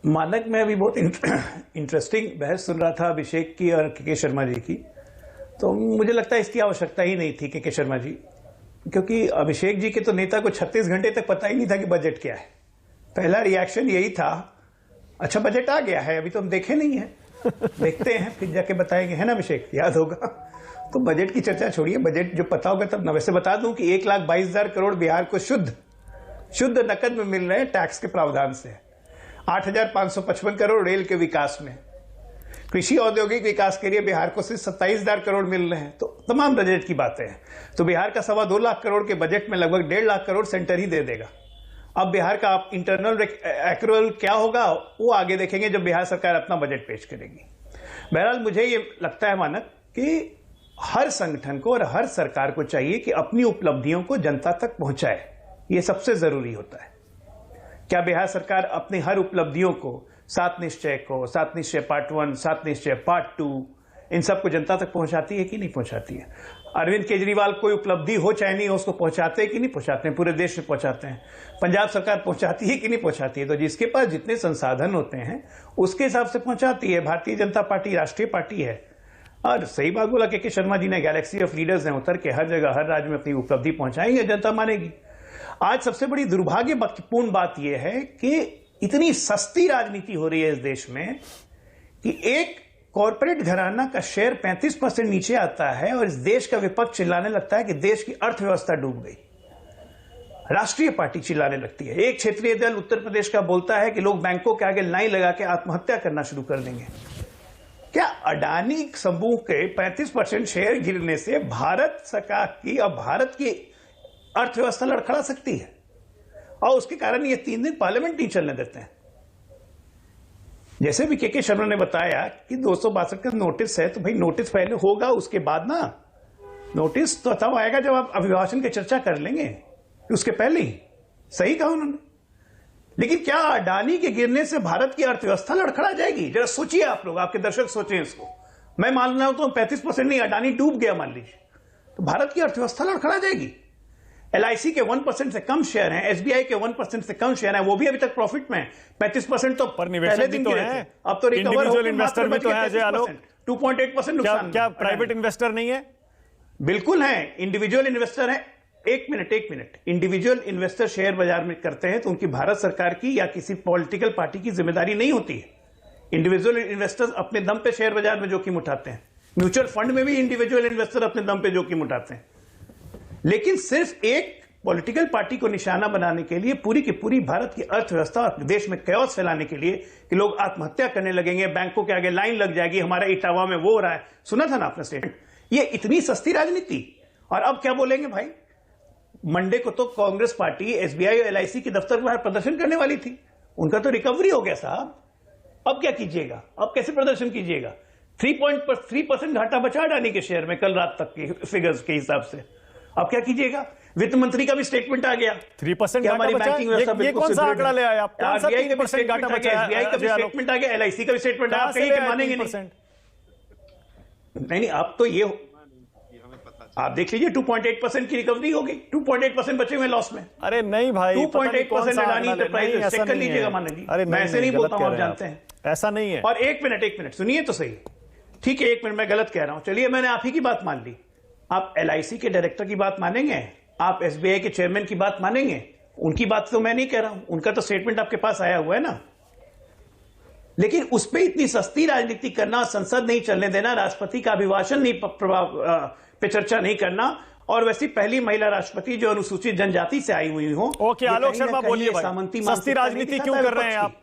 मानक में अभी बहुत इंटरेस्टिंग बहस सुन रहा था अभिषेक की और के शर्मा जी की। तो मुझे लगता है इसकी आवश्यकता ही नहीं थी के शर्मा जी, क्योंकि अभिषेक जी के तो नेता को 36 घंटे तक पता ही नहीं था कि बजट क्या है। पहला रिएक्शन यही था, अच्छा बजट आ गया है, अभी तो हम देखे नहीं है, देखते हैं फिर जाके बताएंगे, है ना अभिषेक, याद होगा। तो बजट की चर्चा छोड़िए, बजट जो पता होगा तब न। वैसे बता दूं कि 1,22,000 करोड़ बिहार को शुद्ध नकद में मिल रहे हैं टैक्स के प्रावधान से। 8,555 करोड़ रेल के विकास में, कृषि औद्योगिक विकास के लिए बिहार को सिर्फ 27,000 करोड़ मिल रहे हैं। तो तमाम बजट की बातें हैं। तो बिहार का 2.25 लाख करोड़ के बजट में लगभग 1.5 लाख करोड़ सेंटर ही दे देगा। अब बिहार का इंटरनल एक्रूअल क्या होगा वो आगे देखेंगे जब बिहार सरकार अपना बजट पेश करेगी। बहरहाल मुझे ये लगता है मानक कि हर संगठन को और हर सरकार को चाहिए कि अपनी उपलब्धियों को जनता तक पहुंचाए, ये सबसे जरूरी होता है। क्या बिहार सरकार अपनी हर उपलब्धियों को, 7 निश्चय को, 7 निश्चय पार्ट 1, 7 निश्चय पार्ट 2, इन सबको जनता तक पहुंचाती है कि नहीं पहुंचाती है? अरविंद केजरीवाल कोई उपलब्धि हो चाहे नहीं हो, उसको पहुंचाते हैं कि नहीं पहुंचाते हैं? पूरे देश में पहुंचाते हैं। पंजाब सरकार पहुंचाती है कि नहीं पहुंचाती है? तो जिसके पास जितने संसाधन होते हैं उसके हिसाब से पहुंचाती है। भारतीय जनता पार्टी राष्ट्रीय पार्टी है। और सही बात बोला के शर्मा जी ने, गैलेक्सी ऑफ लीडर्स हैं, उतर के हर जगह हर राज्य में अपनी उपलब्धि पहुंचाएंगे, जनता मानेगी। आज सबसे बड़ी दुर्भाग्यपूर्ण बात यह है कि इतनी सस्ती राजनीति हो रही है इस देश में कि एक कॉरपोरेट घराना का शेयर 35% नीचे आता है और इस देश का विपक्ष चिल्लाने लगता है कि देश की अर्थव्यवस्था डूब गई। राष्ट्रीय पार्टी चिल्लाने लगती है। एक क्षेत्रीय दल उत्तर प्रदेश का बोलता है कि लोग बैंकों के आगे लाइन लगा के आत्महत्या करना शुरू कर देंगे। क्या अडानी समूह के 35% शेयर गिरने से भारत सरकार की और भारत की अर्थव्यवस्था लड़खड़ा सकती है? और उसके कारण ये 3 दिन पार्लियामेंट नहीं चलने देते हैं। जैसे भी के शर्मा ने बताया कि 262 का नोटिस है, तो भाई नोटिस पहले होगा, उसके बाद ना नोटिस तो तब आएगा जब आप अभिभाषण की चर्चा कर लेंगे, उसके पहले ही। सही कहा उन्होंने। लेकिन क्या अडानी के गिरने से भारत की अर्थव्यवस्था लड़खड़ा जाएगी? जरा सोचिए आप लोग, आपके दर्शक सोचें इसको। मैं मान रहा हूं तो 35% नहीं, अडानी डूब गया मान लीजिए, तो भारत की अर्थव्यवस्था लड़खड़ा जाएगी। LIC के 1% से कम शेयर हैं, SBI के 1% से कम शेयर हैं, वो भी अभी तक प्रॉफिट में। 35% तो पर पहले दिन तो है, अब तो रिकवर हो, इन्वेस्टर भी तो है अजय आलोक। 2.8% नुकसान। क्या प्राइवेट इन्वेस्टर नहीं है? बिल्कुल है, इंडिविजुअल इन्वेस्टर है। एक मिनट, इंडिविजुअल इन्वेस्टर शेयर बाजार में करते हैं तो उनकी भारत सरकार की या किसी पॉलिटिकल पार्टी की जिम्मेदारी नहीं होती है। इंडिविजुअल इन्वेस्टर्स अपने दम पे शेयर बाजार में जोखिम उठाते हैं। म्यूचुअल फंड में भी इंडिविजुअल इन्वेस्टर अपने दम पे जोखिम उठाते हैं। लेकिन सिर्फ एक पॉलिटिकल पार्टी को निशाना बनाने के लिए पूरी की पूरी भारत की अर्थव्यवस्था और देश में कैओस फैलाने के लिए कि लोग आत्महत्या करने लगेंगे, बैंकों के आगे लाइन लग जाएगी, हमारा इटावा में वो हो रहा है। सुना था ना आपने स्टेटमेंट? ये इतनी सस्ती राजनीति। और अब क्या बोलेंगे भाई? मंडे को तो कांग्रेस पार्टी SBI और LIC के दफ्तर के बाहर प्रदर्शन करने वाली थी। उनका तो रिकवरी हो गया साहब। अब क्या कीजिएगा? अब कैसे प्रदर्शन कीजिएगा? 3% घाटा बचा अडानी के शेयर में कल रात तक के फिगर्स के हिसाब से। अब क्या कीजिएगा? वित्त मंत्री का भी स्टेटमेंट आ गया। 3% हमारी बैंकिंग व्यवस्था, ये कौन सा आंकड़ा ले आए आप? RBI का भी स्टेटमेंट आ गया, SBI का भी स्टेटमेंट आ गया, LIC का भी स्टेटमेंट। आप कहीं के मानेंगे नहीं। आप तो ये आप देख लीजिए 2.8% की रिकवरी हो गई। 2.8% बचे हुए लॉस में। अरे नहीं भाई, 2.8% अडानी इंटरप्राइजेस चेक कर लीजिएगा मान लीजिए। मैं ऐसे नहीं बोलता हूं, आप जानते हैं ऐसा नहीं है। और एक मिनट सुनिए तो सही। ठीक है, 1 मिनट, मैं गलत कह रहा हूं। चलिए मैंने आप ही की बात मान ली। आप LIC के डायरेक्टर की बात मानेंगे? आप SBI के चेयरमैन की बात मानेंगे? उनकी बात तो मैं नहीं कह रहा हूं, उनका तो स्टेटमेंट आपके पास आया हुआ है ना। लेकिन उस पर इतनी सस्ती राजनीति करना, संसद नहीं चलने देना, राष्ट्रपति का अभिभाषण नहीं पे चर्चा नहीं करना, और वैसी पहली महिला राष्ट्रपति जो अनुसूचित जनजाति से आई हुई हो। ओके, आलोक शर्मा बोलिए भाई, सस्ती राजनीति क्यों कर रहे हैं आप?